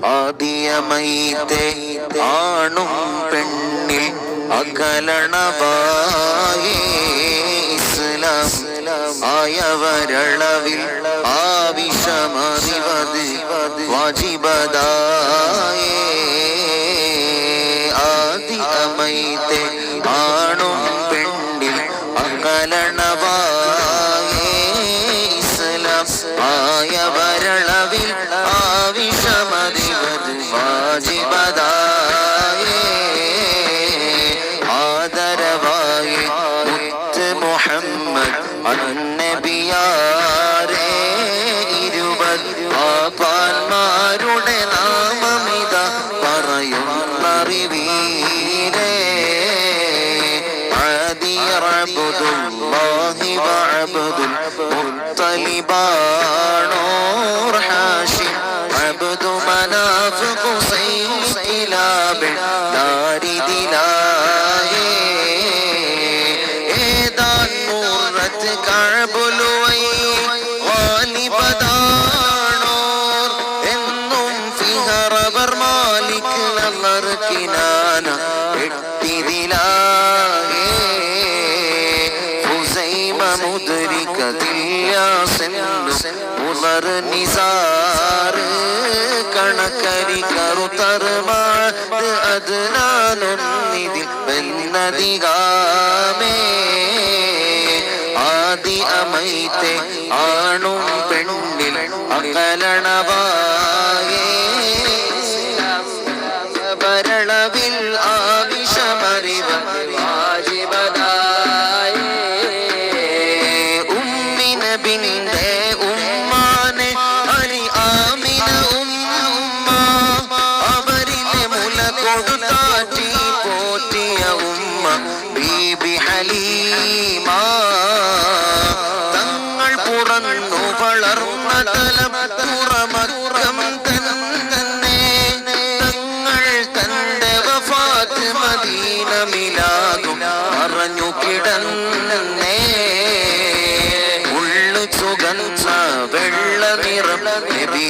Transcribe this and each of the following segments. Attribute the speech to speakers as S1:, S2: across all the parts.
S1: ആദിയമൈത്തെ ആണും പെണ്ണിൽ അകലണവായേ ഇസ്ലാം ആയവരളവിൽ ആവിഷമറിവത് വാജിബദായേ ആദിയമൈത്തെ ആണും പെണ്ണിൽ അകലണവായേ ഇസ്ലാം ആയവരളവിൽ ആവിഷമറിവത് വാജിബദായേ ആദരവായേ മുത്ത് മുഹമ്മദ് അന്നബിയാരേ പാപ്പാന്മാരുടെ നാമമിത പറയുന്നറിവീരേ അബ്ദുല്ലാഹി വഅബ്ദുൽ മുത്തലിബാണോർ ഹാഷിം അബ്ദു മനാഫ് ഖുസൈം കിലാബ് ദാരിദിലായേ ഏതാൻ മുറത്ത് കഅബുലുവൈ വാലിബദാണോർ എന്നും ഫിഹറബർ മാലിക് നല്ലർ കിനാന എട്ടിദിലായേ ഹുസൈമ മുദ്രികതില്യാസെന്നു ഉമർ നിസാർ കണക്കരി കറുതർമാത് അദ്നാനൊന്നിതിൽ വെന്നതികാമേ ആദി അമൈത്തെ ആണും പെണ്ണിൽ അകലണവായേ ഭരണവിൽ ആവിഷമറിവ വാജിബദായേ ഉമ്മിന ബിന്റെ ഉമ്മാനെ അലി ആമിന ഉമ്മ അവരിലെ മുല കൊടുത്താറ്റി പോറ്റിയ ഉമ്മ ബീബി ഹലീമ തങ്ങൾ പുറന്നു വളർന്ന തലം തുറമക്കം തന്നെ തങ്ങൾ തന്റെ വഫാത്ത് മദീന മിലാദും പറഞ്ഞു കിടന്നേ ഉള്ളു സുഗന്ധ വെള്ള നിറം നബി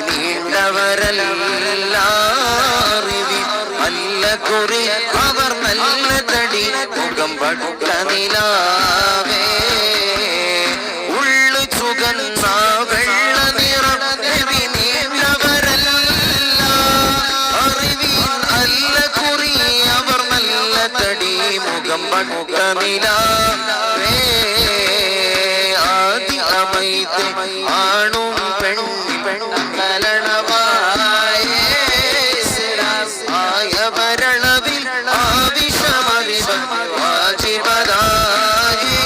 S1: നീണ്ടവരല്ലാറിവി നല്ല കുറി അവർ നല്ല തടി മുഖം പടുക്ക നിലാവേ ഉള്ളു സുഗന്ധ വെള്ള നിറം നബി നീണ്ടവരല്ല അറിവി നല്ല കുറി അവർ നല്ല തടി മുഖം പടുക്ക നിലാവേ ആദി അമൈത്തെ ആണും പെണ്ണും അകലണവായേ ആയവരളവിൽ ആവിഷമറിവ വാജിബദായേ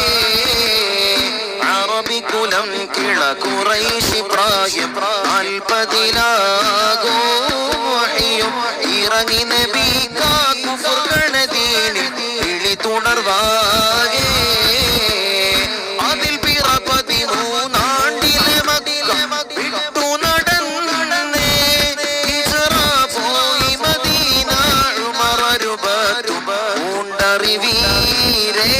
S1: അറബികുലം കിള ഖുറൈശി പ്രായം 40 വഹിയും ഇറങ്ങി നബി കുഫർ ഗണദീനിൽ ഇളി തുടർവായേ അതിൽ പിറപ്പതി 3 ആണ്ടിലെ മക്ക വിട്ടു നടന്നേ ഹിജ്റ പോയി മദീന ഉമർ അരുബത്തു ഉണ്ടറിവീരേ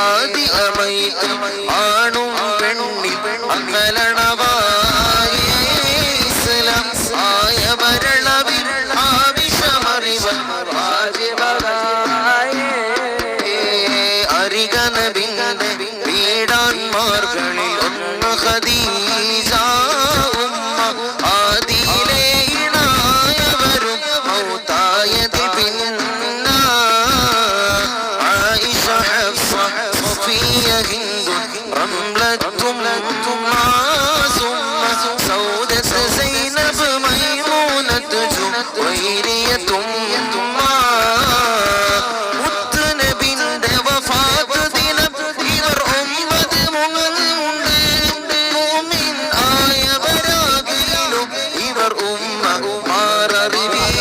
S1: ആദി അമൈത്ത് ആണും പെണ്ണിൽ അകലണവായേ ഇസ്ലാം ആയവരളവിൽ ആവിഷമറിവ വാജിബദായേ അരികനബിന്റെ വീടാൻമാർകളിൽ ഒന്ന് ഖദീജ ഉമ്മ ആദിയിലെ ഇണായവരും മൗതായത് പിന്ന ആയിഷ ഹഫ്സ സഫിയ ഹിന്ദു റംലത്തും സൗദത്ത് സൈനബ് മൈമൂനത്ത് ജുവൈരിയത്തും മുത്തുനബിന്റെ വഫാത്ത് ദിനം ഇവർ 9 മുഅ്മിൻ ആയവരാകിലും ഇവർ ഉമ്മമാരറിവീരേ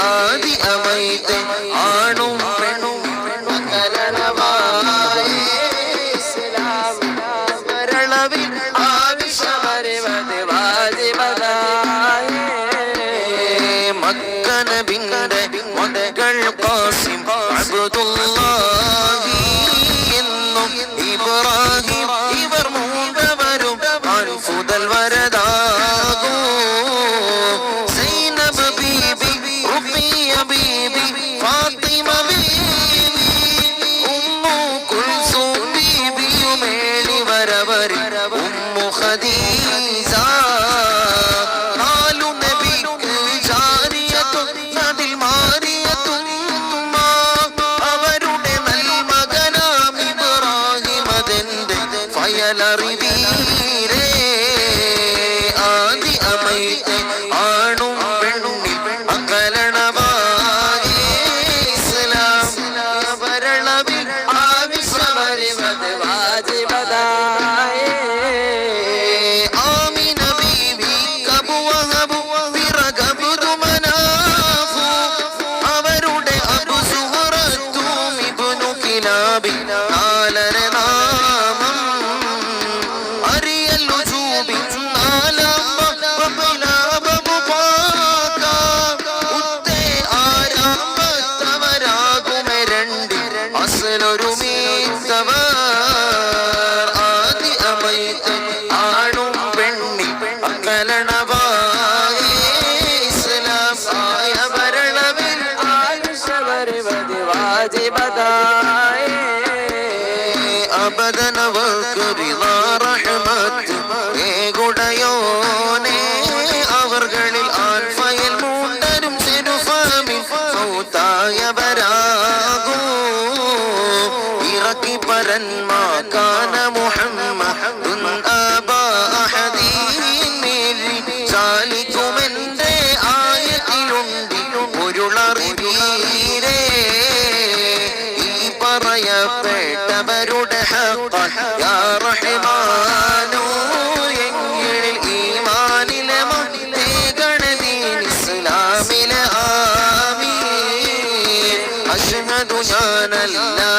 S1: ആദി അമൈത്തെ ആണും പെണ്ണും അകലണവായേ ഇസ്ലാം വരളവിൽ ആവിഷമറിവത് വാജിബദായേ മക്ക നബിന്റെ മകൾ ഖാസിം അബ്ദുല്ലാഹി എന്നും ഇബ്രാഹിം ഇവർ മൂന്നവരും അൻഫുദൽ വരദ ഉള്ളതാകൂ സൈനബ് ബീബി റുഖിയ ബീബി ഫാത്തിമ ബീബി ഉമ്മു കുൽസൂം ബീബിയുമേളി വരവരി ഉമ്മു ഖദീജ നാലു നബിക്ക് ജാരിയത്തും അതിൽ മാറിയത്തും അവരുടെ നൽമകനാം ഇബ്രാഹിം അതെന്റെ ഫയലറിവീരേ ആദി അമൈത്തെ ആണും പെണ്ണും അകലണവായേ ഇസ്ലാം വരളവിൽ ആവിശ്വമറിവത് വാജിബദായേ ആമിന ബീവി കബു വഹബു വിറകബുദു മനാഫു അവരുടെ അബു സുഹറത്തും ഇബ്നു കിലാബി നാലര നാമം അറിയൽ ഉജൂബി നാലാം വബിലാബ മുബാക ഉത്തേ ആരാമത്തവരാകുമെ രണ്ട് അസ്ലൊരുമീത്തവർ ആദി അമൈത്ത് ആണും പെണ്ണി അകലണവായേ ഇസ്ലാം ആയ വരളവിൽ ആയുഷവരുവത് വാജിബദായേ അബദനവർക്ക് റിളാ റഹ്മത്ത് ഏകുടയോനേ അവർകളിൽ ആൽഫയിൽ മൂണ്ടരും സിനുഫാമിൻ മൗതായവരാകൂ ഇറക്കി പരന്മാ കാന മുഹമ്മദുൻ അബാ അഹദീൻ ചാലിക്കുമെന്റെ ആയത്തിലുണ്ട് പൊരുളറിവീരേ ഈ പറയപ്പെട്ടവരുടെ ഹഖ് യാ റഹ്മാനു എങ്കിൽ ഈമാനിലെ മതേഗണദീൻ ഇസ്ലാമിലെ ആമീൻ അഷ്ഹദു ഞാനല്ലാ